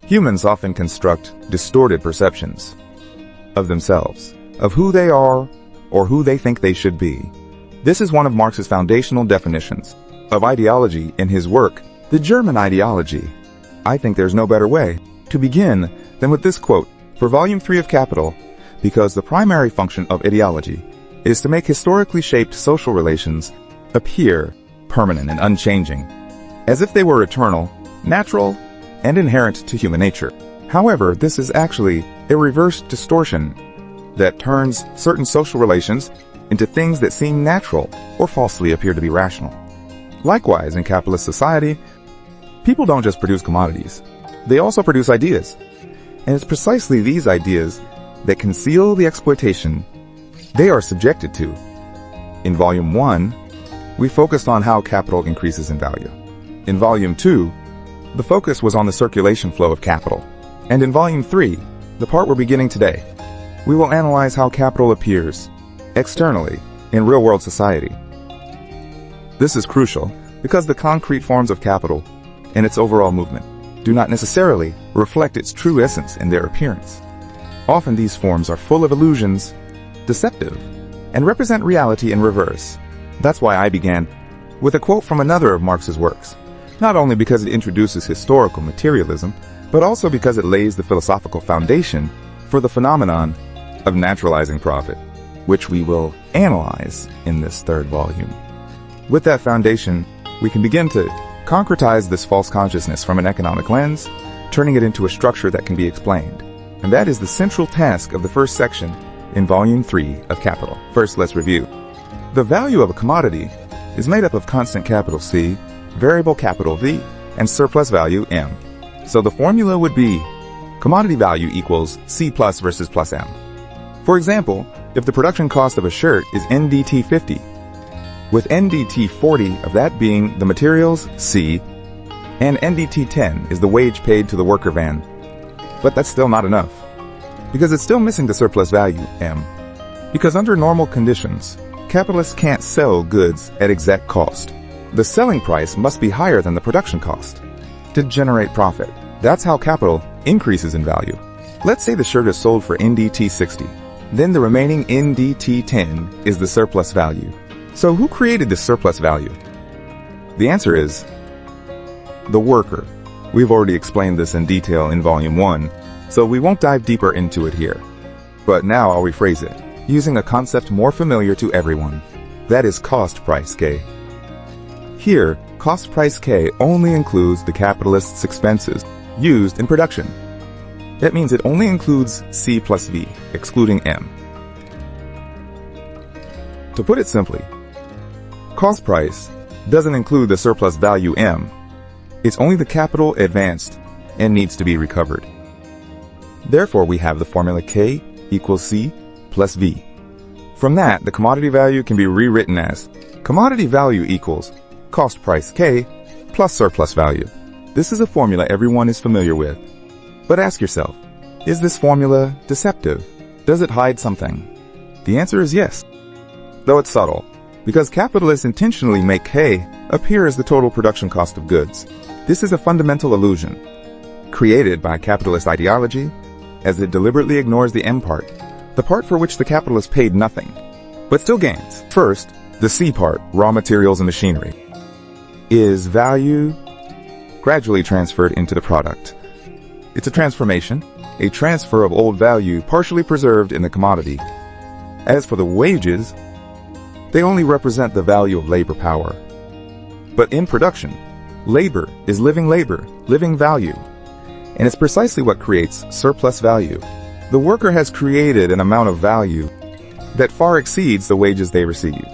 Humans often construct distorted perceptions of themselves, of who they are or who they think they should be. This is one of Marx's foundational definitions of ideology in his work, The German Ideology. I think there's no better way to begin than with this quote for Volume 3 of Capital, because the primary function of ideology is to make historically shaped social relations appear permanent and unchanging, as if they were eternal, natural, and inherent to human nature. However, this is actually a reverse distortion that turns certain social relations into things that seem natural or falsely appear to be rational. Likewise, in capitalist society, people don't just produce commodities, they also produce ideas. And it's precisely these ideas that conceal the exploitation they are subjected to. In Volume 1, we focused on how capital increases in value. In Volume 2, the focus was on the circulation flow of capital. And in Volume 3, the part we're beginning today, we will analyze how capital appears externally in real-world society. This is crucial because the concrete forms of capital and its overall movement do not necessarily reflect its true essence in their appearance. Often these forms are full of illusions, deceptive, and represent reality in reverse. That's why I began with a quote from another of Marx's works, not only because it introduces historical materialism, but also because it lays the philosophical foundation for the phenomenon of naturalizing profit, which we will analyze in this third volume. With that foundation, we can begin to concretize this false consciousness from an economic lens, turning it into a structure that can be explained. And that is the central task of the first section in Volume 3 of Capital. First, let's review. The value of a commodity is made up of constant capital C, variable capital V, and surplus value M. So the formula would be commodity value equals C plus versus plus M. For example, if the production cost of a shirt is NDT 50, with NDT 40 of that being the materials, C, and NDT 10 is the wage paid to the worker van. But that's still not enough, because it's still missing the surplus value, M. Because under normal conditions, capitalists can't sell goods at exact cost. The selling price must be higher than the production cost to generate profit. That's how capital increases in value. Let's say the shirt is sold for NDT 60. Then the remaining NDT 10 is the surplus value. So who created this surplus value? The answer is the worker. We've already explained this in detail in Volume 1, so we won't dive deeper into it here. But now I'll rephrase it, using a concept more familiar to everyone. That is cost price K. Here, cost price K only includes the capitalist's expenses used in production. That means it only includes C plus V, excluding M. To put it simply, cost price doesn't include the surplus value M. It's only the capital advanced and needs to be recovered. Therefore, we have the formula K equals C plus V. From that, the commodity value can be rewritten as commodity value equals cost price K plus surplus value. This is a formula everyone is familiar with. But ask yourself, is this formula deceptive? Does it hide something? The answer is yes, though it's subtle, because capitalists intentionally make K appear as the total production cost of goods. This is a fundamental illusion, created by capitalist ideology, as it deliberately ignores the M part, the part for which the capitalist paid nothing, but still gains. First, the C part, raw materials and machinery, is value gradually transferred into the product. It's a transformation, a transfer of old value partially preserved in the commodity. As for the wages, they only represent the value of labor power. But in production, labor is living value, and it's precisely what creates surplus value. The worker has created an amount of value that far exceeds the wages they received.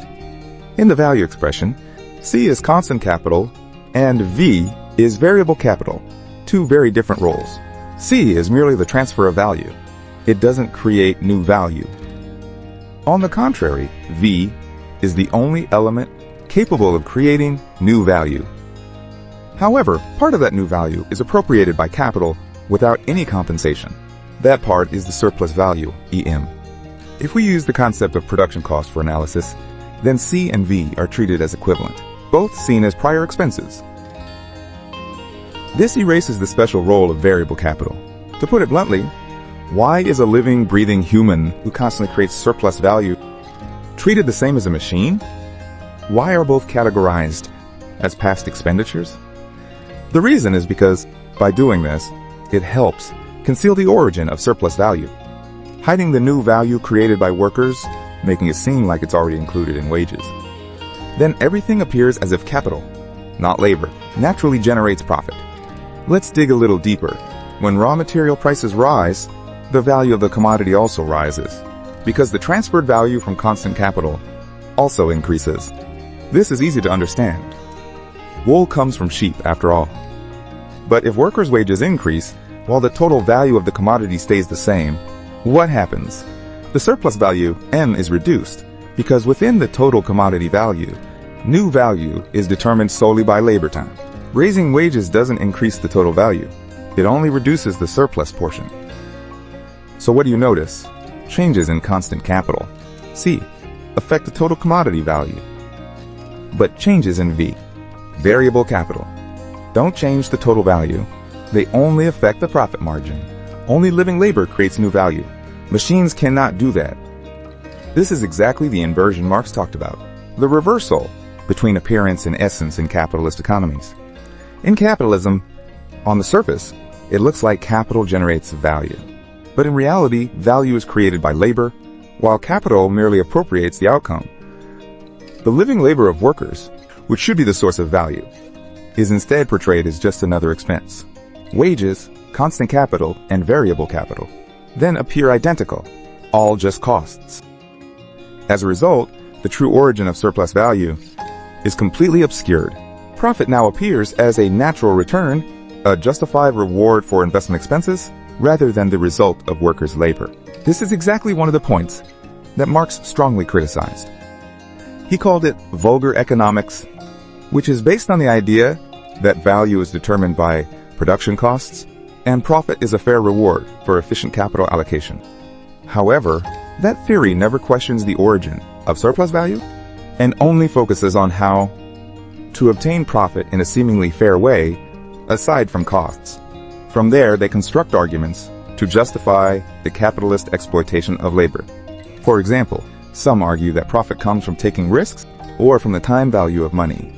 In the value expression, C is constant capital and V is variable capital, two very different roles. C is merely the transfer of value. It doesn't create new value. On the contrary, V is the only element capable of creating new value. However, part of that new value is appropriated by capital without any compensation. That part is the surplus value, EM. If we use the concept of production cost for analysis, then C and V are treated as equivalent, both seen as prior expenses. This erases the special role of variable capital. To put it bluntly, why is a living, breathing human who constantly creates surplus value treated the same as a machine? Why are both categorized as past expenditures? The reason is because, by doing this, it helps conceal the origin of surplus value, hiding the new value created by workers, making it seem like it's already included in wages. Then everything appears as if capital, not labor, naturally generates profit. Let's dig a little deeper. When raw material prices rise, the value of the commodity also rises, because the transferred value from constant capital also increases. This is easy to understand. Wool comes from sheep, after all. But if workers' wages increase, while the total value of the commodity stays the same, what happens? The surplus value, M, is reduced, because within the total commodity value, new value is determined solely by labor time. Raising wages doesn't increase the total value. It only reduces the surplus portion. So what do you notice? Changes in constant capital, C, affect the total commodity value. But changes in V, variable capital, don't change the total value. They only affect the profit margin. Only living labor creates new value. Machines cannot do that. This is exactly the inversion Marx talked about, the reversal between appearance and essence in capitalist economies. In capitalism, on the surface, it looks like capital generates value. But in reality, value is created by labor, while capital merely appropriates the outcome. The living labor of workers, which should be the source of value, is instead portrayed as just another expense. Wages, constant capital, and variable capital then appear identical, all just costs. As a result, the true origin of surplus value is completely obscured. Profit now appears as a natural return, a justified reward for investment expenses, rather than the result of workers' labor. This is exactly one of the points that Marx strongly criticized. He called it vulgar economics, which is based on the idea that value is determined by production costs, and profit is a fair reward for efficient capital allocation. However, that theory never questions the origin of surplus value and only focuses on how to obtain profit in a seemingly fair way, aside from costs. From there, they construct arguments to justify the capitalist exploitation of labor. For example, some argue that profit comes from taking risks or from the time value of money.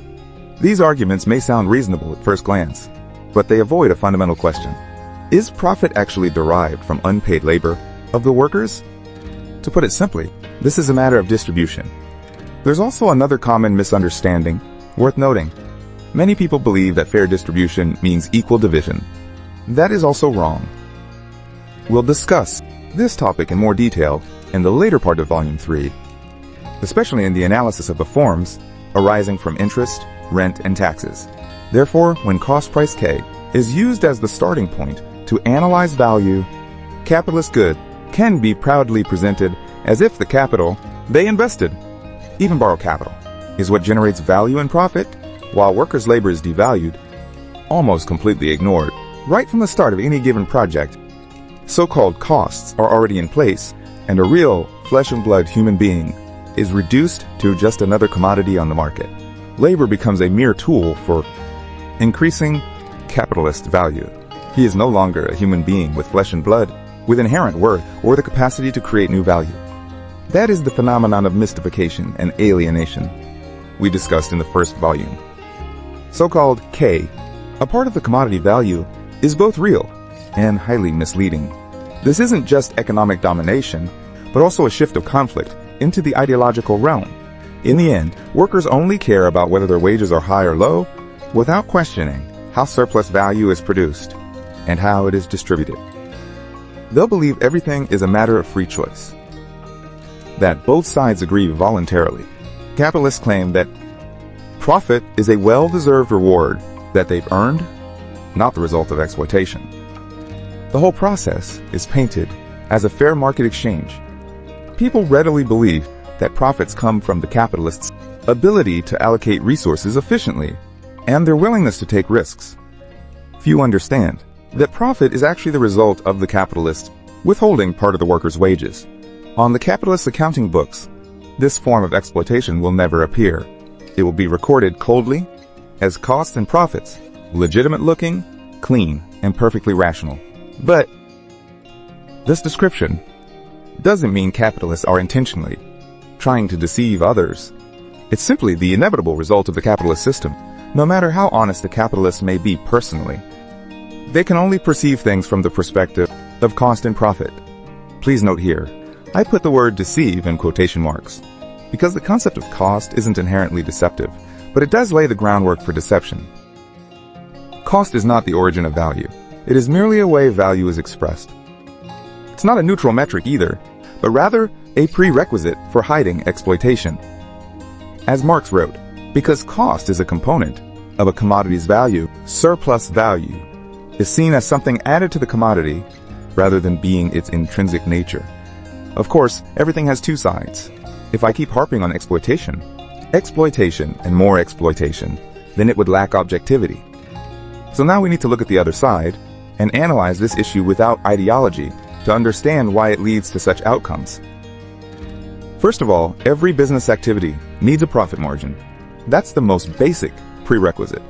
These arguments may sound reasonable at first glance, but they avoid a fundamental question. Is profit actually derived from unpaid labor of the workers? To put it simply, this is a matter of distribution. There's also another common misunderstanding worth noting. Many people believe that fair distribution means equal division. That is also wrong. We'll discuss this topic in more detail in the later part of Volume 3, especially in the analysis of the forms arising from interest, rent, and taxes. Therefore, when cost price K is used as the starting point to analyze value, capitalist good can be proudly presented as if the capital they invested, even borrowed capital, is what generates value and profit, while workers' labor is devalued, almost completely ignored. Right from the start of any given project, so-called costs are already in place, and a real flesh and blood human being is reduced to just another commodity on the market. Labor becomes a mere tool for increasing capitalist value. He is no longer a human being with flesh and blood, with inherent worth or the capacity to create new value. That is the phenomenon of mystification and alienation we discussed in the first volume. So-called K, a part of the commodity value, is both real and highly misleading. This isn't just economic domination, but also a shift of conflict into the ideological realm. In the end, workers only care about whether their wages are high or low, without questioning how surplus value is produced and how it is distributed. They'll believe everything is a matter of free choice, that both sides agree voluntarily. Capitalists claim that profit is a well-deserved reward that they've earned, not the result of exploitation. The whole process is painted as a fair market exchange. People readily believe that profits come from the capitalists' ability to allocate resources efficiently and their willingness to take risks. Few understand that profit is actually the result of the capitalist withholding part of the worker's wages. On the capitalist accounting books, this form of exploitation will never appear. It will be recorded coldly as costs and profits, legitimate looking clean, and perfectly rational. But this description doesn't mean capitalists are intentionally trying to deceive others. It's simply the inevitable result of the capitalist system. No matter how honest the capitalists may be personally, they can only perceive things from the perspective of cost and profit. Please note here, I put the word deceive in quotation marks, because the concept of cost isn't inherently deceptive, but it does lay the groundwork for deception. Cost is not the origin of value. It is merely a way value is expressed. It's not a neutral metric either, but rather a prerequisite for hiding exploitation. As Marx wrote, because cost is a component of a commodity's value, surplus value is seen as something added to the commodity rather than being its intrinsic nature. Of course, everything has two sides. If I keep harping on exploitation and more exploitation, then it would lack objectivity. So now we need to look at the other side and analyze this issue without ideology to understand why it leads to such outcomes. First of all, every business activity needs a profit margin. That's the most basic prerequisite.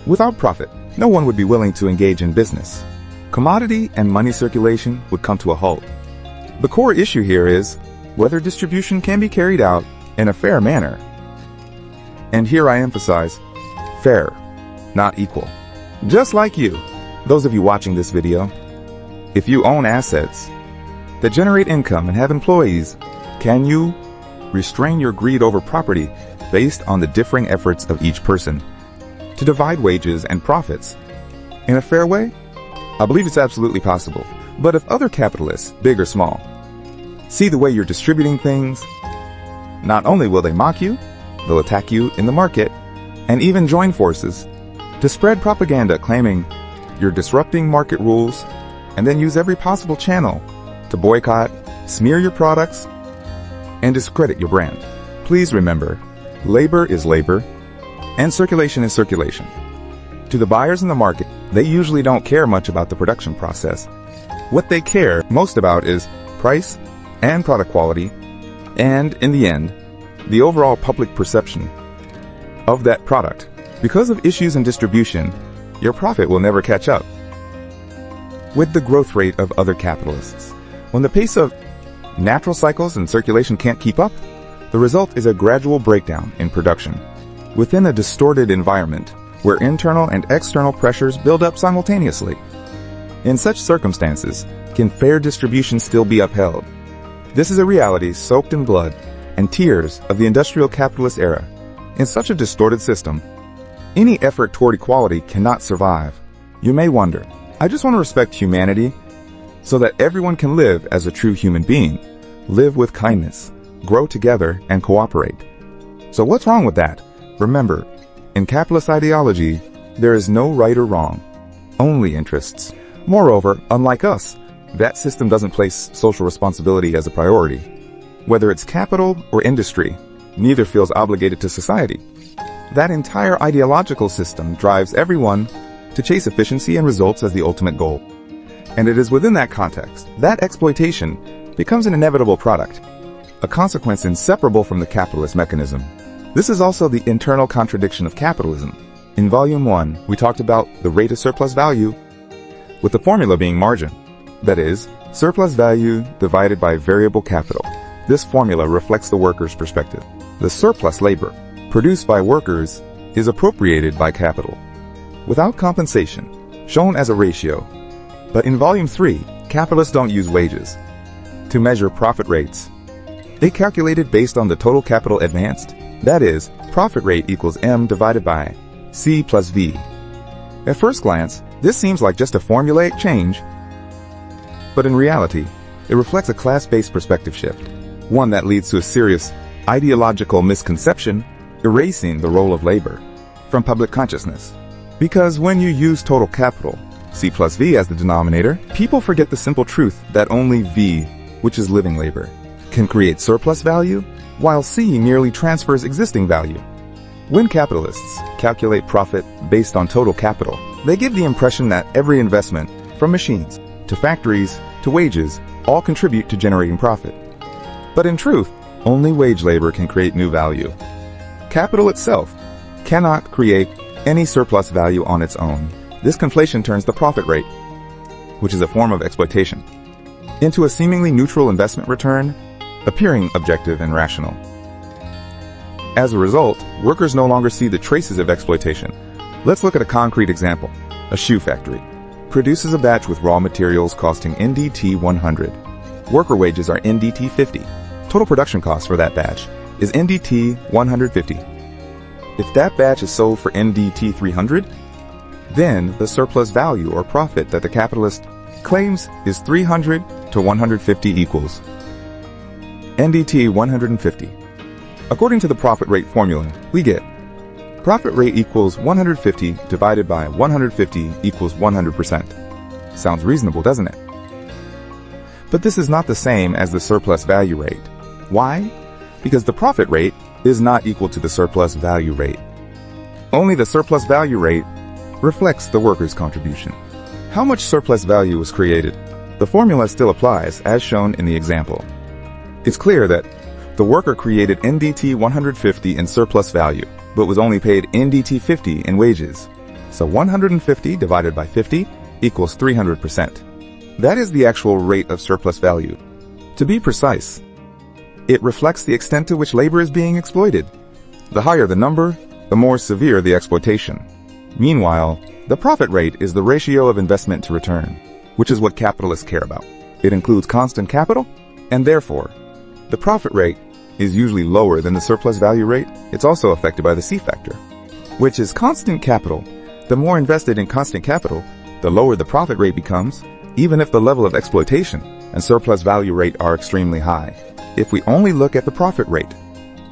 Without profit, no one would be willing to engage in business. Commodity and money circulation would come to a halt. The core issue here is whether distribution can be carried out in a fair manner. And here I emphasize fair, not equal. Just like you, those of you watching this video, if you own assets that generate income and have employees, can you restrain your greed over property based on the differing efforts of each person to divide wages and profits in a fair way? I believe it's absolutely possible. But if other capitalists, big or small, see the way you're distributing things, not only will they mock you, they'll attack you in the market and even join forces to spread propaganda claiming you're disrupting market rules and then use every possible channel to boycott, smear your products, and discredit your brand. Please remember, labor is labor, and circulation is circulation. To the buyers in the market, they usually don't care much about the production process. What they care most about is price and product quality, and in the end, the overall public perception of that product. Because of issues in distribution, your profit will never catch up with the growth rate of other capitalists. When the pace of natural cycles and circulation can't keep up, the result is a gradual breakdown in production within a distorted environment where internal and external pressures build up simultaneously. In such circumstances, can fair distribution still be upheld? This is a reality soaked in blood and tears of the industrial capitalist era. In such a distorted system, any effort toward equality cannot survive. You may wonder, I just want to respect humanity so that everyone can live as a true human being, live with kindness, grow together, and cooperate. So what's wrong with that? Remember, in capitalist ideology, there is no right or wrong, only interests. Moreover, unlike us, that system doesn't place social responsibility as a priority. Whether it's capital or industry, neither feels obligated to society. That entire ideological system drives everyone to chase efficiency and results as the ultimate goal. And it is within that context that exploitation becomes an inevitable product, a consequence inseparable from the capitalist mechanism. This is also the internal contradiction of capitalism. In Volume 1, we talked about the rate of surplus value, with the formula being margin. That is, surplus value divided by variable capital. This formula reflects the worker's perspective. The surplus labor produced by workers is appropriated by capital, without compensation, shown as a ratio. But in Volume 3, capitalists don't use wages to measure profit rates. They calculate it based on the total capital advanced. That is, profit rate equals M divided by C plus V. At first glance, this seems like just a formulaic change, but in reality, it reflects a class-based perspective shift, one that leads to a serious ideological misconception, erasing the role of labor from public consciousness. Because when you use total capital, C plus V as the denominator, people forget the simple truth that only V, which is living labor, can create surplus value, while C merely transfers existing value. When capitalists calculate profit based on total capital, they give the impression that every investment, from machines to factories to wages, all contribute to generating profit. But in truth, only wage labor can create new value. Capital itself cannot create any surplus value on its own. This conflation turns the profit rate, which is a form of exploitation, into a seemingly neutral investment return, appearing objective and rational. As a result, workers no longer see the traces of exploitation. Let's look at a concrete example. A shoe factory produces a batch with raw materials costing NDT 100. Worker wages are NDT 50. Total production cost for that batch is NDT 150. If that batch is sold for NDT 300, then the surplus value or profit that the capitalist claims is 300 to 150 equals NDT 150. According to the profit rate formula, we get profit rate equals 150 divided by 150 equals 100%. Sounds reasonable, doesn't it? But this is not the same as the surplus value rate. Why? Because the profit rate is not equal to the surplus value rate. Only the surplus value rate reflects the worker's contribution. How much surplus value was created? The formula still applies, as shown in the example. It's clear that the worker created NDT 150 in surplus value, but was only paid NDT 50 in wages. So 150 divided by 50 equals 300%. That is the actual rate of surplus value. To be precise, it reflects the extent to which labor is being exploited. The higher the number, the more severe the exploitation. Meanwhile, the profit rate is the ratio of investment to return, which is what capitalists care about. It includes constant capital, and therefore, the profit rate is usually lower than the surplus value rate. It's also affected by the C factor, which is constant capital. The more invested in constant capital, the lower the profit rate becomes, even if the level of exploitation and surplus value rate are extremely high. If we only look at the profit rate,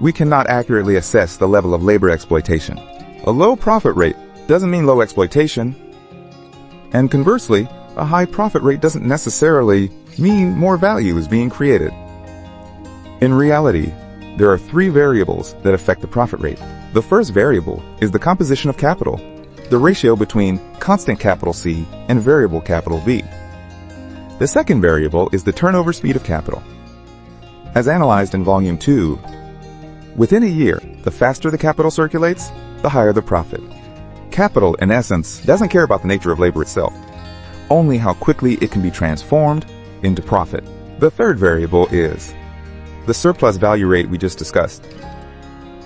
we cannot accurately assess the level of labor exploitation. A low profit rate doesn't mean low exploitation, and conversely, a high profit rate doesn't necessarily mean more value is being created. In reality, there are three variables that affect the profit rate. The first variable is the composition of capital, the ratio between constant capital C and variable capital V. The second variable is the turnover speed of capital. As analyzed in Volume 2, within a year, the faster the capital circulates, the higher the profit. Capital, in essence, doesn't care about the nature of labor itself, only how quickly it can be transformed into profit. The third variable is the surplus value rate we just discussed.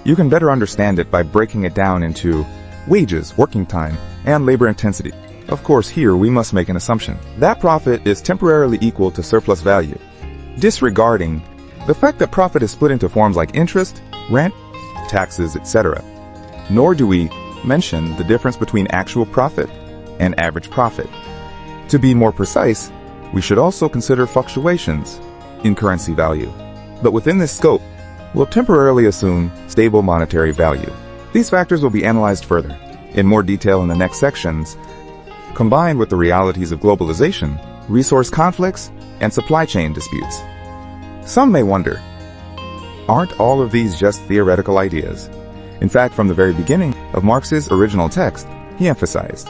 You can better understand it by breaking it down into wages, working time, and labor intensity. Of course, here we must make an assumption. That profit is temporarily equal to surplus value, disregarding the fact that profit is split into forms like interest, rent, taxes, etc. Nor do we mention the difference between actual profit and average profit. To be more precise, we should also consider fluctuations in currency value. But within this scope, we'll temporarily assume stable monetary value. These factors will be analyzed further, in more detail in the next sections, combined with the realities of globalization, resource conflicts, and supply chain disputes. Some may wonder, aren't all of these just theoretical ideas? In fact, from the very beginning of Marx's original text, he emphasized,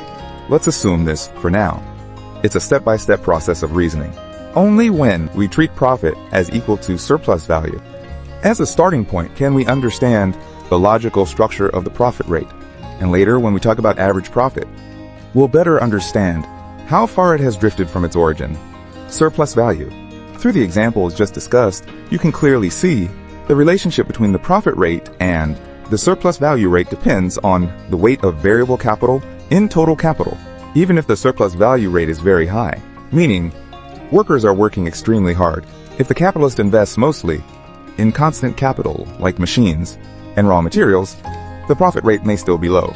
let's assume this for now. It's a step-by-step process of reasoning. Only when we treat profit as equal to surplus value, as a starting point, can we understand the logical structure of the profit rate. And later, when we talk about average profit, we'll better understand how far it has drifted from its origin, surplus value. Through the examples just discussed, you can clearly see the relationship between the profit rate and the surplus value rate depends on the weight of variable capital in total capital, even if the surplus value rate is very high, meaning workers are working extremely hard. If the capitalist invests mostly in constant capital, like machines and raw materials, the profit rate may still be low.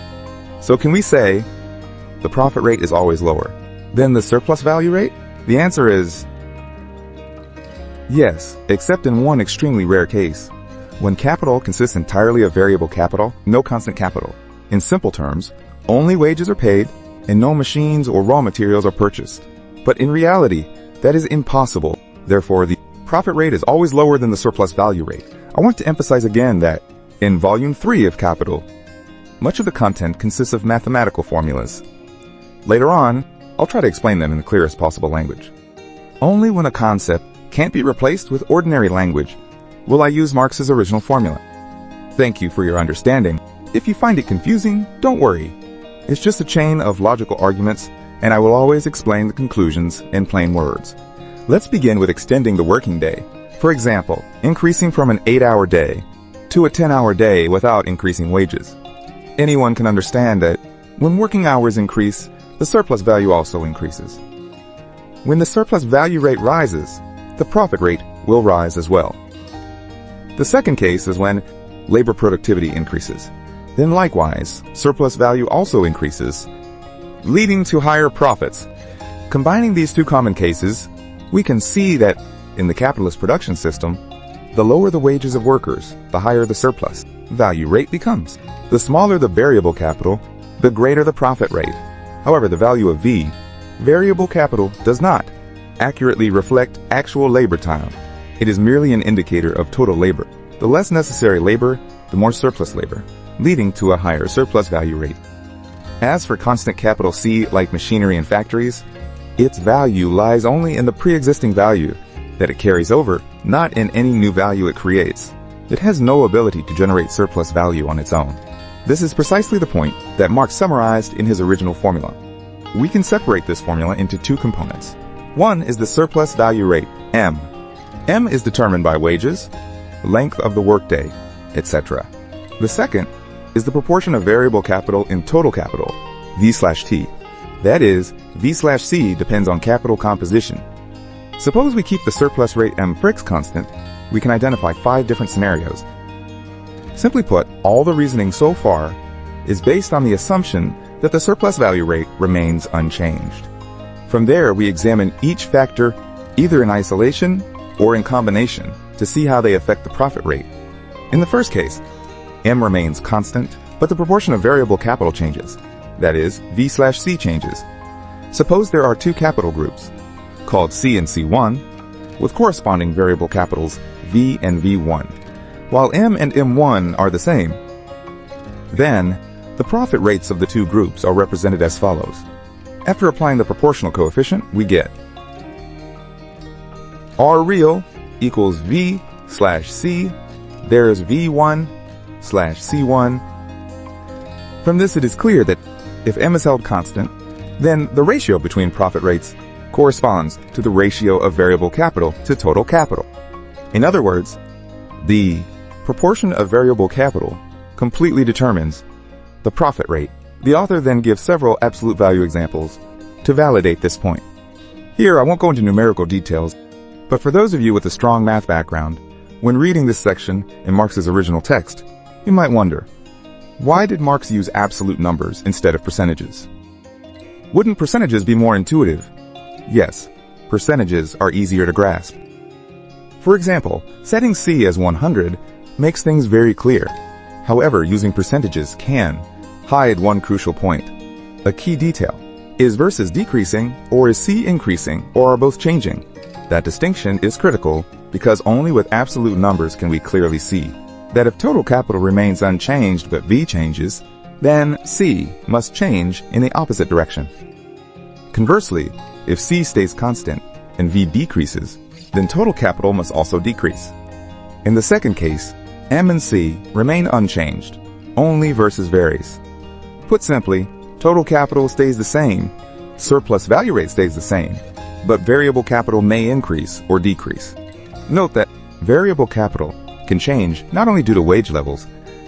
So can we say the profit rate is always lower than the surplus value rate? The answer is yes, except in one extremely rare case, when capital consists entirely of variable capital, no constant capital. In simple terms, only wages are paid and no machines or raw materials are purchased. But in reality, that is impossible. Therefore, the profit rate is always lower than the surplus value rate. I want to emphasize again that in Volume 3 of Capital, much of the content consists of mathematical formulas. Later on, I'll try to explain them in the clearest possible language. Only when a concept can't be replaced with ordinary language will I use Marx's original formula. Thank you for your understanding. If you find it confusing, don't worry. It's just a chain of logical arguments, and I will always explain the conclusions in plain words. Let's begin with extending the working day. For example, increasing from an 8-hour day to a 10-hour day without increasing wages. Anyone can understand that when working hours increase, the surplus value also increases. When the surplus value rate rises, the profit rate will rise as well. The second case is when labor productivity increases. Then likewise, surplus value also increases, leading to higher profits. Combining these two common cases, we can see that in the capitalist production system, the lower the wages of workers, the higher the surplus value rate becomes. The smaller the variable capital, the greater the profit rate. However, the value of V, variable capital, does not accurately reflect actual labor time. It is merely an indicator of total labor. The less necessary labor, the more surplus labor, leading to a higher surplus value rate. As for constant capital C, like machinery and factories, its value lies only in the pre-existing value that it carries over, not in any new value it creates. It has no ability to generate surplus value on its own. This is precisely the point that Marx summarized in his original formula. We can separate this formula into two components. One is the surplus value rate, M. M is determined by wages, length of the workday, etc. The second is the proportion of variable capital in total capital, V/T. That is, V/C depends on capital composition. Suppose we keep the surplus rate M fixed constant, we can identify 5 different scenarios. Simply put, all the reasoning so far is based on the assumption that the surplus value rate remains unchanged. From there, we examine each factor either in isolation or in combination to see how they affect the profit rate. In the first case, M remains constant, but the proportion of variable capital changes. That is, V/C changes. Suppose there are 2 capital groups, called C and C1, with corresponding variable capitals V and V1, while M and M1 are the same. Then, the profit rates of the 2 groups are represented as follows. After applying the proportional coefficient, we get R real equals V/C, there's V1/C1. From this it is clear that if M is held constant, then the ratio between profit rates corresponds to the ratio of variable capital to total capital. In other words, the proportion of variable capital completely determines the profit rate. The author then gives several absolute value examples to validate this point. Here, I won't go into numerical details, but for those of you with a strong math background, when reading this section in Marx's original text, you might wonder, why did Marx use absolute numbers instead of percentages? Wouldn't percentages be more intuitive? Yes, percentages are easier to grasp. For example, setting C as 100 makes things very clear. However, using percentages can hide one crucial point. A key detail. Is versus decreasing, or is C increasing, or are both changing? That distinction is critical because only with absolute numbers can we clearly see that if total capital remains unchanged but V changes, then C must change in the opposite direction. Conversely, if C stays constant and V decreases, then total capital must also decrease. In the second case, M and C remain unchanged, only versus varies. Put simply, total capital stays the same, surplus value rate stays the same, but variable capital may increase or decrease. Note that variable capital can change not only due to wage levels,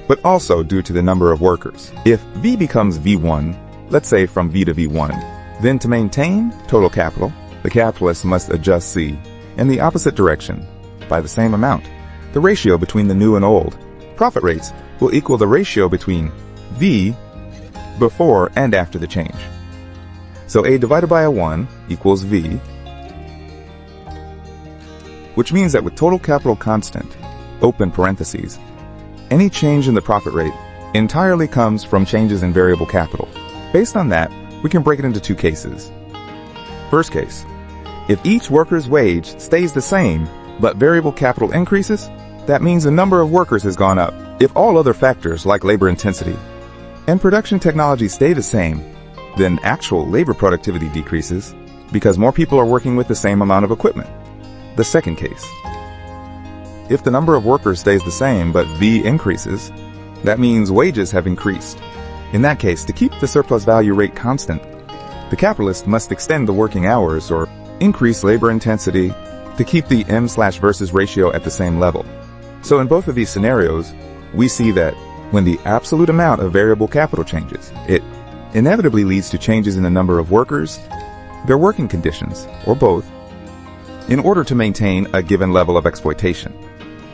but also due to the number of workers. If V becomes V1, let's say from V to V1, then to maintain total capital, the capitalist must adjust C in the opposite direction by the same amount. The ratio between the new and old profit rates will equal the ratio between V before and after the change. So A divided by a 1 equals V, which means that with total capital constant, open parentheses, any change in the profit rate entirely comes from changes in variable capital. Based on that, we can break it into 2 cases. First case, if each worker's wage stays the same, but variable capital increases, that means the number of workers has gone up. If all other factors like labor intensity and production technology stay the same, then actual labor productivity decreases because more people are working with the same amount of equipment. The second case, if the number of workers stays the same but V increases, that means wages have increased. In that case, to keep the surplus value rate constant, the capitalist must extend the working hours or increase labor intensity to keep the M/versus ratio at the same level. So in both of these scenarios, we see that when the absolute amount of variable capital changes, it inevitably leads to changes in the number of workers, their working conditions, or both, in order to maintain a given level of exploitation.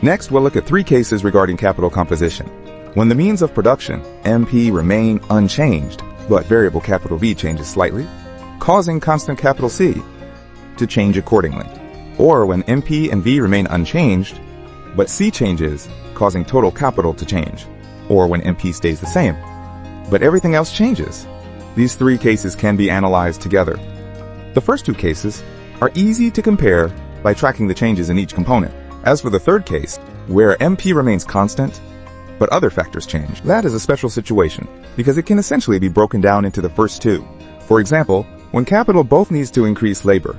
Next, we'll look at 3 cases regarding capital composition. When the means of production, MP, remain unchanged, but variable capital V changes slightly, causing constant capital C to change accordingly. Or when MP and V remain unchanged, but C changes, causing total capital to change. Or when MP stays the same, but everything else changes. These 3 cases can be analyzed together. The first 2 cases are easy to compare by tracking the changes in each component. As for the third case, where MP remains constant, but other factors change, that is a special situation, because it can essentially be broken down into the first 2. For example, when capital both needs to increase labor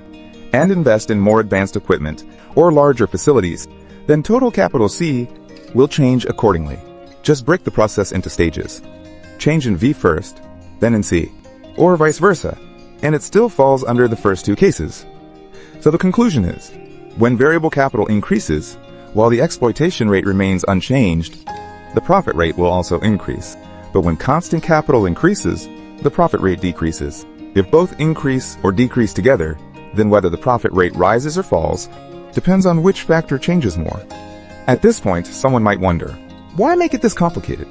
and invest in more advanced equipment or larger facilities, then total capital C will change accordingly. Just break the process into stages. Change in V first, then in C, or vice versa, and it still falls under the first 2 cases. So the conclusion is, when variable capital increases, while the exploitation rate remains unchanged, the profit rate will also increase. But when constant capital increases, the profit rate decreases. If both increase or decrease together, then whether the profit rate rises or falls depends on which factor changes more. At this point, someone might wonder, why make it this complicated?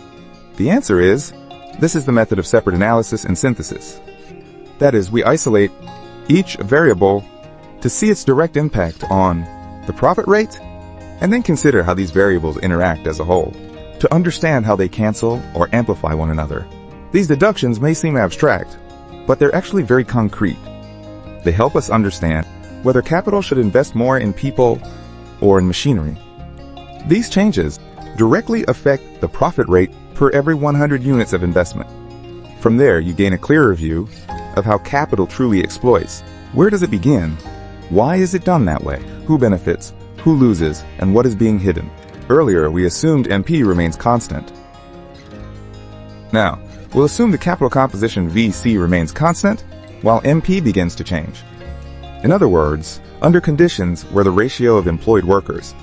The answer is, this is the method of separate analysis and synthesis. That is, we isolate each variable to see its direct impact on the profit rate, and then consider how these variables interact as a whole, to understand how they cancel or amplify one another. These deductions may seem abstract, but they're actually very concrete. They help us understand whether capital should invest more in people or in machinery. These changes directly affect the profit rate per every 100 units of investment. From there, you gain a clearer view of how capital truly exploits. Where does it begin? Why is it done that way? Who benefits? Who loses? And what is being hidden? Earlier, we assumed MP remains constant. Now, we'll assume the capital composition VC remains constant, while MP begins to change. In other words, under conditions where the ratio of employed workers,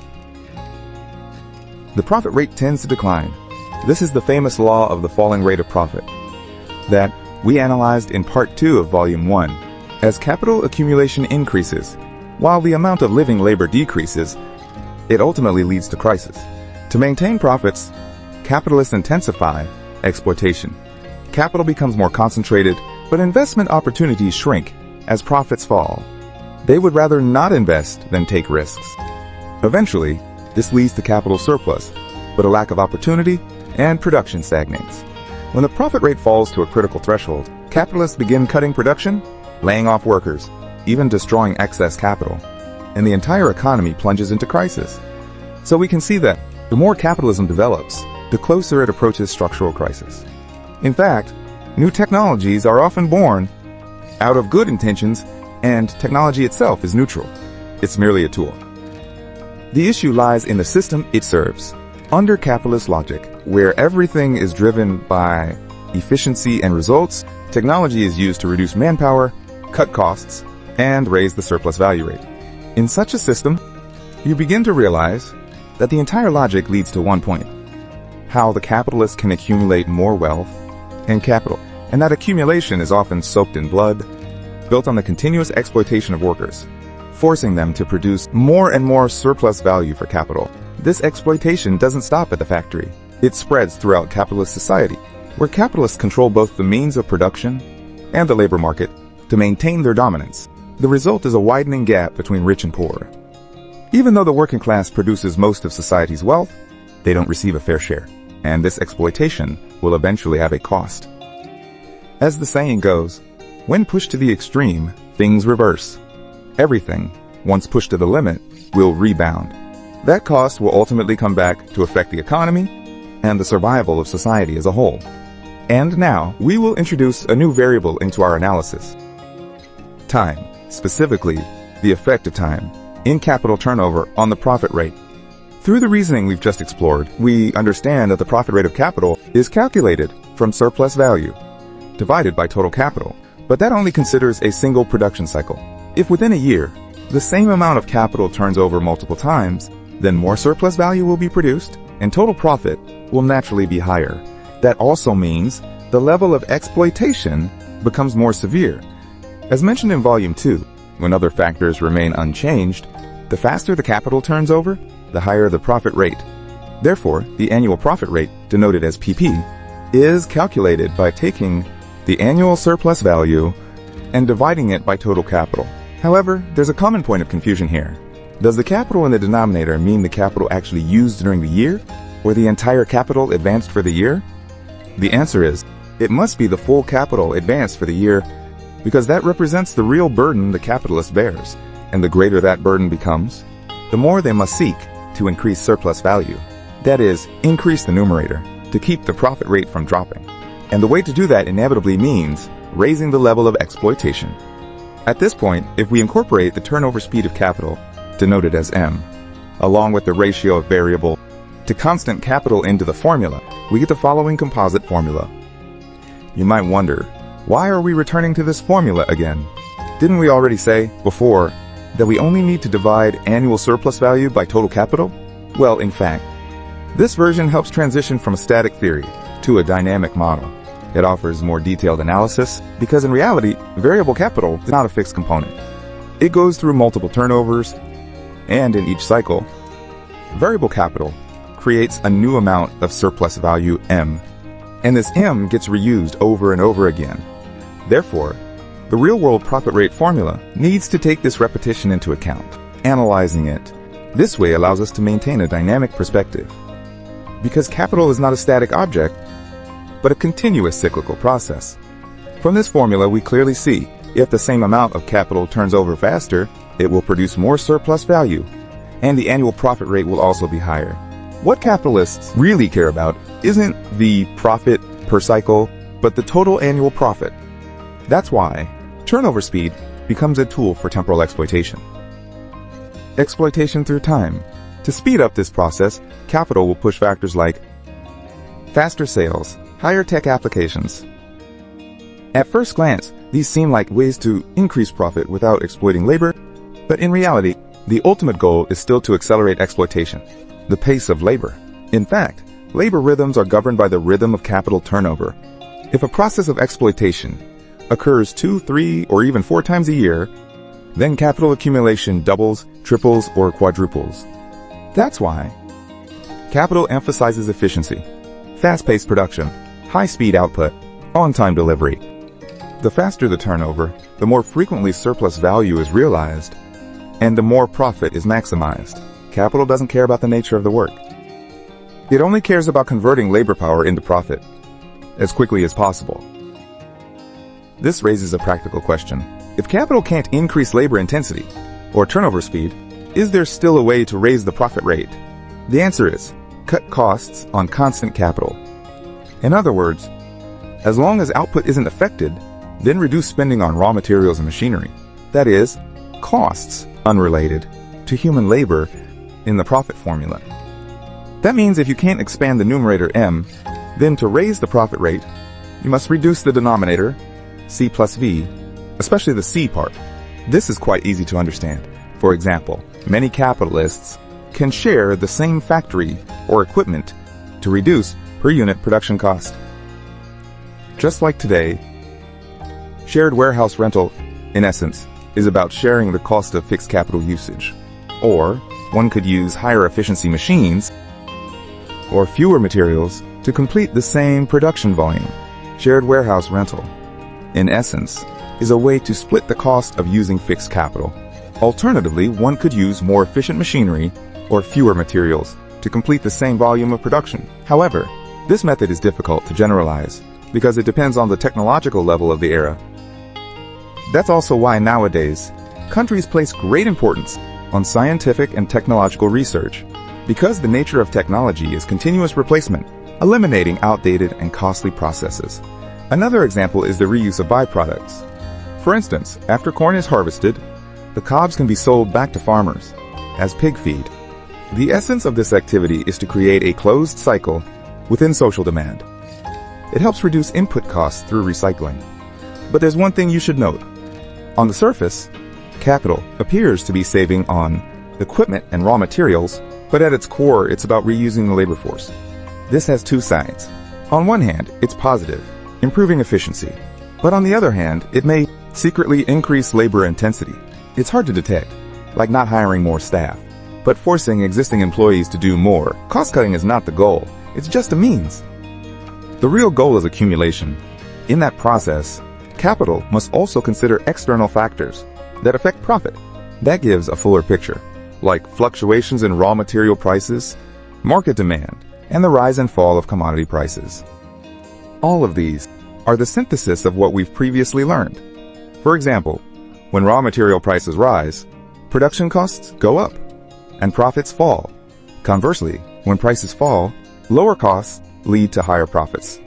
the profit rate tends to decline. This is the famous law of the falling rate of profit that we analyzed in part 2 of volume 1. As capital accumulation increases, while the amount of living labor decreases, it ultimately leads to crisis. To maintain profits, capitalists intensify exploitation. Capital becomes more concentrated, but investment opportunities shrink as profits fall. They would rather not invest than take risks. Eventually, this leads to capital surplus, but a lack of opportunity and production stagnates. When the profit rate falls to a critical threshold, capitalists begin cutting production, laying off workers, even destroying excess capital, and the entire economy plunges into crisis. So we can see that the more capitalism develops, the closer it approaches structural crisis. In fact, new technologies are often born out of good intentions, and technology itself is neutral. It's merely a tool. The issue lies in the system it serves. Under capitalist logic, where everything is driven by efficiency and results, technology is used to reduce manpower, cut costs, and raise the surplus value rate. In such a system, you begin to realize that the entire logic leads to one point: how the capitalist can accumulate more wealth and capital, and that accumulation is often soaked in blood, built on the continuous exploitation of workers, forcing them to produce more and more surplus value for capital. This exploitation doesn't stop at the factory. It spreads throughout capitalist society, where capitalists control both the means of production and the labor market to maintain their dominance. The result is a widening gap between rich and poor. Even though the working class produces most of society's wealth, they don't receive a fair share, and this exploitation will eventually have a cost. As the saying goes, when pushed to the extreme, things reverse. Everything, once pushed to the limit, will rebound. That cost will ultimately come back to affect the economy and the survival of society as a whole. And now, we will introduce a new variable into our analysis: time, specifically the effect of time in capital turnover on the profit rate. Through the reasoning we've just explored, we understand that the profit rate of capital is calculated from surplus value, divided by total capital. But that only considers a single production cycle. If within a year, the same amount of capital turns over multiple times, then more surplus value will be produced, and total profit will naturally be higher. That also means the level of exploitation becomes more severe. As mentioned in Volume 2, when other factors remain unchanged, the faster the capital turns over, the higher the profit rate. Therefore, the annual profit rate, denoted as PP, is calculated by taking the annual surplus value and dividing it by total capital. However, there's a common point of confusion here. Does the capital in the denominator mean the capital actually used during the year, or the entire capital advanced for the year? The answer is, it must be the full capital advanced for the year, because that represents the real burden the capitalist bears, and the greater that burden becomes, the more they must seek to increase surplus value. That is, increase the numerator, to keep the profit rate from dropping. And the way to do that inevitably means raising the level of exploitation. At this point, if we incorporate the turnover speed of capital, denoted as M, along with the ratio of variable to constant capital into the formula, we get the following composite formula. You might wonder, why are we returning to this formula again? Didn't we already say before that we only need to divide annual surplus value by total capital? Well, in fact, this version helps transition from a static theory to a dynamic model. It offers more detailed analysis because in reality, variable capital is not a fixed component. It goes through multiple turnovers, and in each cycle, variable capital creates a new amount of surplus value M, and this M gets reused over and over again. Therefore, the real-world profit rate formula needs to take this repetition into account. Analyzing it this way allows us to maintain a dynamic perspective, because capital is not a static object, but a continuous cyclical process. From this formula, we clearly see if the same amount of capital turns over faster, it will produce more surplus value, and the annual profit rate will also be higher. What capitalists really care about isn't the profit per cycle, but the total annual profit. That's why turnover speed becomes a tool for temporal exploitation. Exploitation through time. To speed up this process, capital will push factors like faster sales, higher tech applications. At first glance, these seem like ways to increase profit without exploiting labor, but in reality, the ultimate goal is still to accelerate exploitation, the pace of labor. In fact, labor rhythms are governed by the rhythm of capital turnover. If a process of exploitation occurs 2, 3, or even 4 times a year, then capital accumulation doubles, triples, or quadruples. That's why capital emphasizes efficiency, fast-paced production, high-speed output, on-time delivery. The faster the turnover, the more frequently surplus value is realized, and the more profit is maximized. Capital doesn't care about the nature of the work. It only cares about converting labor power into profit as quickly as possible. This raises a practical question. If capital can't increase labor intensity or turnover speed, is there still a way to raise the profit rate? The answer is, cut costs on constant capital. In other words, as long as output isn't affected, then reduce spending on raw materials and machinery. That is, costs unrelated to human labor in the profit formula. That means if you can't expand the numerator M, then to raise the profit rate, you must reduce the denominator, C plus V, especially the C part. This is quite easy to understand. For example, many capitalists can share the same factory or equipment to reduce per unit production cost. Just like today, shared warehouse rental, in essence, is about sharing the cost of fixed capital usage. Or, one could use higher efficiency machines or fewer materials to complete the same production volume. Shared warehouse rental, in essence, is a way to split the cost of using fixed capital. Alternatively, one could use more efficient machinery or fewer materials to complete the same volume of production. However, this method is difficult to generalize because it depends on the technological level of the era. That's also why nowadays, countries place great importance on scientific and technological research, because the nature of technology is continuous replacement, eliminating outdated and costly processes. Another example is the reuse of byproducts. For instance, after corn is harvested, the cobs can be sold back to farmers as pig feed. The essence of this activity is to create a closed cycle within social demand. It helps reduce input costs through recycling. But there's one thing you should note. On the surface, capital appears to be saving on equipment and raw materials, but at its core, it's about reusing the labor force. This has two sides. On one hand, it's positive, improving efficiency. But on the other hand, it may secretly increase labor intensity. It's hard to detect, like not hiring more staff, but forcing existing employees to do more. Cost-cutting is not the goal, it's just a means. The real goal is accumulation. In that process, capital must also consider external factors that affect profit. That gives a fuller picture, like fluctuations in raw material prices, market demand, and the rise and fall of commodity prices. All of these are the synthesis of what we've previously learned. For example, when raw material prices rise, production costs go up, and profits fall. Conversely, when prices fall, lower costs lead to higher profits.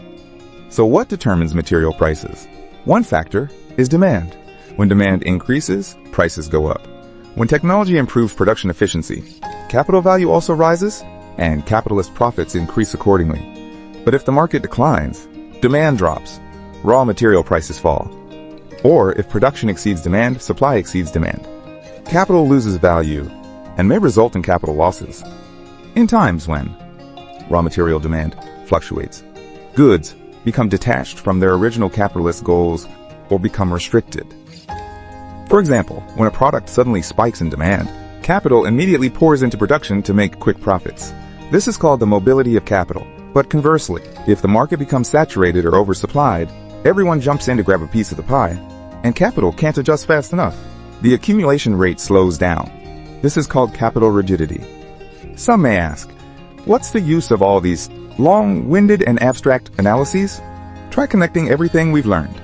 So what determines material prices? One factor is demand. When demand increases, prices go up. When technology improves production efficiency, capital value also rises, and capitalist profits increase accordingly. But if the market declines, demand drops, raw material prices fall. Or if production exceeds demand, supply exceeds demand. Capital loses value and may result in capital losses. In times when raw material demand fluctuates, goods become detached from their original capitalist goals or become restricted. For example, when a product suddenly spikes in demand, capital immediately pours into production to make quick profits. This is called the mobility of capital. But conversely, if the market becomes saturated or oversupplied, everyone jumps in to grab a piece of the pie, and capital can't adjust fast enough. The accumulation rate slows down. This is called capital rigidity. Some may ask, what's the use of all these long-winded and abstract analyses? Try connecting everything we've learned,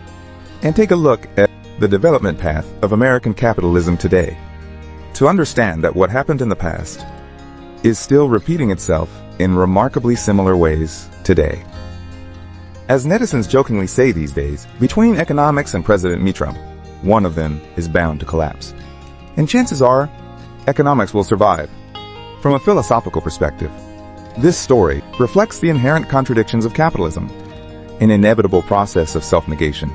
and take a look at the development path of American capitalism today, to understand that what happened in the past is still repeating itself in remarkably similar ways today. As netizens jokingly say these days, between economics and President Trump, one of them is bound to collapse. And chances are, economics will survive. From a philosophical perspective, this story reflects the inherent contradictions of capitalism, an inevitable process of self-negation.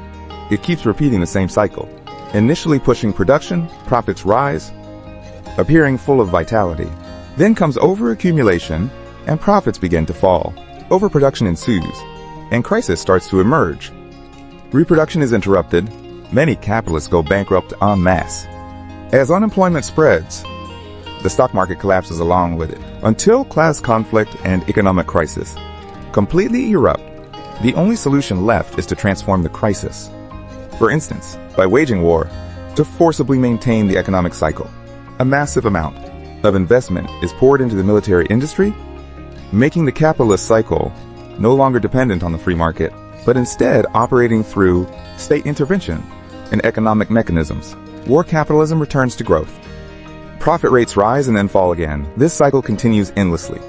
It keeps repeating the same cycle, initially pushing production, profits rise, appearing full of vitality. Then comes overaccumulation, and profits begin to fall. Overproduction ensues, and crisis starts to emerge. Reproduction is interrupted. Many capitalists go bankrupt en masse. As unemployment spreads, the stock market collapses along with it, until class conflict and economic crisis completely erupt. The only solution left is to transform the crisis. For instance, by waging war to forcibly maintain the economic cycle. A massive amount of investment is poured into the military industry, making the capitalist cycle no longer dependent on the free market, but instead operating through state intervention and economic mechanisms. War capitalism returns to growth. Profit rates rise and then fall again. This cycle continues endlessly,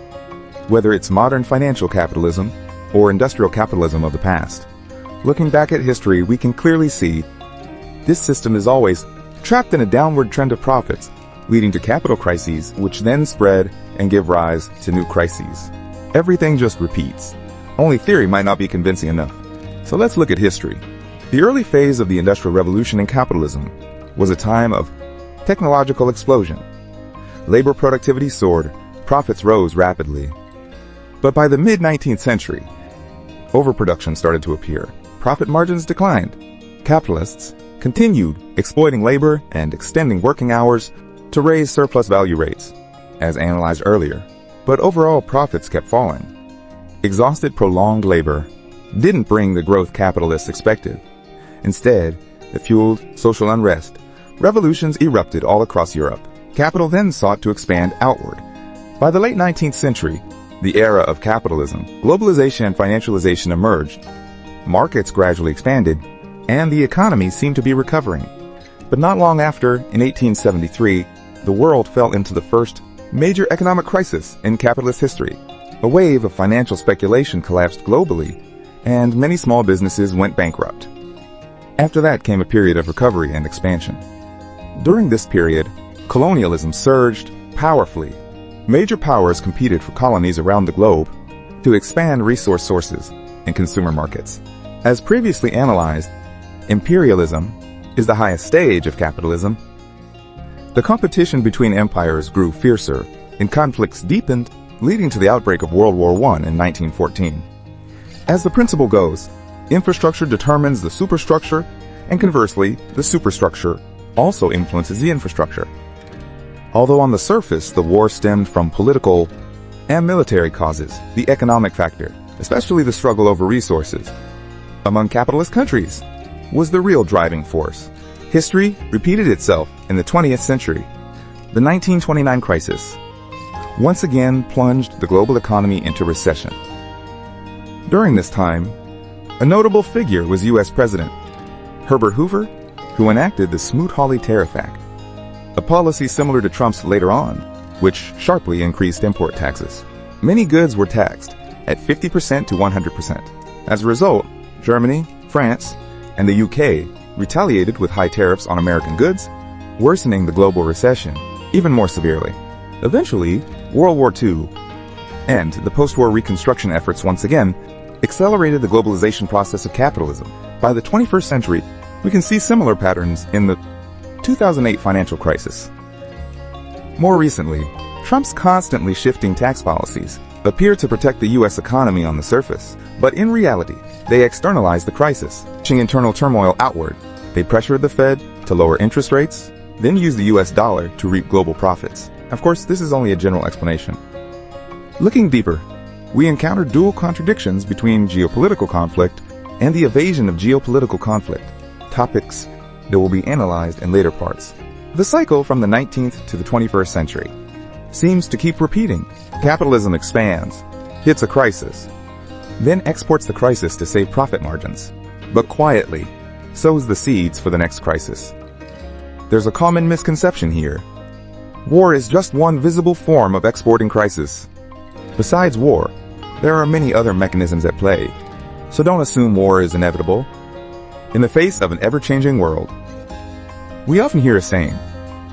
whether it's modern financial capitalism or industrial capitalism of the past. Looking back at history, we can clearly see this system is always trapped in a downward trend of profits, leading to capital crises, which then spread and give rise to new crises. Everything just repeats. Only theory might not be convincing enough. So let's look at history. The early phase of the Industrial Revolution in capitalism was a time of technological explosion. Labor productivity soared, profits rose rapidly. But by the mid-19th century, overproduction started to appear. Profit margins declined. Capitalists continued exploiting labor and extending working hours to raise surplus value rates, as analyzed earlier. But overall profits kept falling. Exhausted prolonged labor didn't bring the growth capitalists expected. Instead, it fueled social unrest. Revolutions erupted all across Europe. Capital then sought to expand outward. By the late 19th century, the era of capitalism, globalization and financialization emerged. Markets gradually expanded, and the economy seemed to be recovering. But not long after, in 1873, the world fell into the first major economic crisis in capitalist history. A wave of financial speculation collapsed globally, and many small businesses went bankrupt. After that came a period of recovery and expansion. During this period, colonialism surged powerfully. Major powers competed for colonies around the globe to expand resource sources. and consumer markets. As previously analyzed, imperialism is the highest stage of capitalism. The competition between empires grew fiercer, and conflicts deepened, leading to the outbreak of World War I in 1914. As the principle goes, infrastructure determines the superstructure, and conversely, the superstructure also influences the infrastructure. Although on the surface the war stemmed from political and military causes, the economic factor, especially the struggle over resources among capitalist countries, was the real driving force. History repeated itself in the 20th century. The 1929 crisis once again plunged the global economy into recession. During this time, a notable figure was U.S. President Herbert Hoover, who enacted the Smoot-Hawley Tariff Act, a policy similar to Trump's later on, which sharply increased import taxes. Many goods were taxed at 50% to 100%. As a result, Germany, France, and the UK retaliated with high tariffs on American goods, worsening the global recession even more severely. Eventually, World War II and the post-war reconstruction efforts once again accelerated the globalization process of capitalism. By the 21st century, we can see similar patterns in the 2008 financial crisis. More recently, Trump's constantly shifting tax policies appear to protect the U.S. economy on the surface, but in reality, they externalize the crisis, pushing internal turmoil outward. They pressured the Fed to lower interest rates, then used the U.S. dollar to reap global profits. Of course, this is only a general explanation. Looking deeper, we encounter dual contradictions between geopolitical conflict and the evasion of geopolitical conflict, topics that will be analyzed in later parts. The cycle from the 19th to the 21st century seems to keep repeating. Capitalism expands, hits a crisis, then exports the crisis to save profit margins, but quietly sows the seeds for the next crisis. There's a common misconception here. War is just one visible form of exporting crisis. Besides war, there are many other mechanisms at play, so don't assume war is inevitable. In the face of an ever-changing world, we often hear a saying,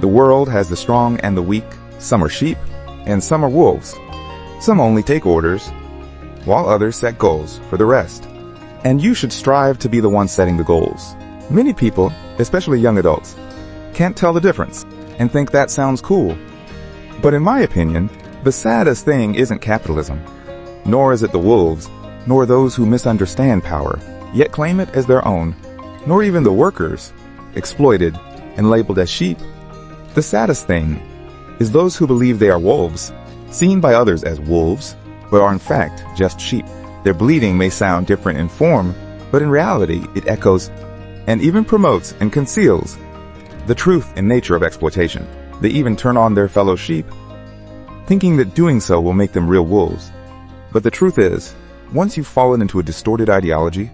the world has the strong and the weak, some are sheep, and some are wolves. Some only take orders, while others set goals for the rest. And you should strive to be the one setting the goals. Many people, especially young adults, can't tell the difference and think that sounds cool. But in my opinion, the saddest thing isn't capitalism, nor is it the wolves, nor those who misunderstand power, yet claim it as their own, nor even the workers, exploited and labeled as sheep. The saddest thing is those who believe they are wolves, seen by others as wolves, but are in fact just sheep. Their bleating may sound different in form, but in reality it echoes and even promotes and conceals the truth and nature of exploitation. They even turn on their fellow sheep, thinking that doing so will make them real wolves. But the truth is, once you've fallen into a distorted ideology,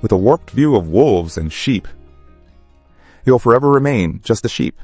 with a warped view of wolves and sheep, you'll forever remain just a sheep.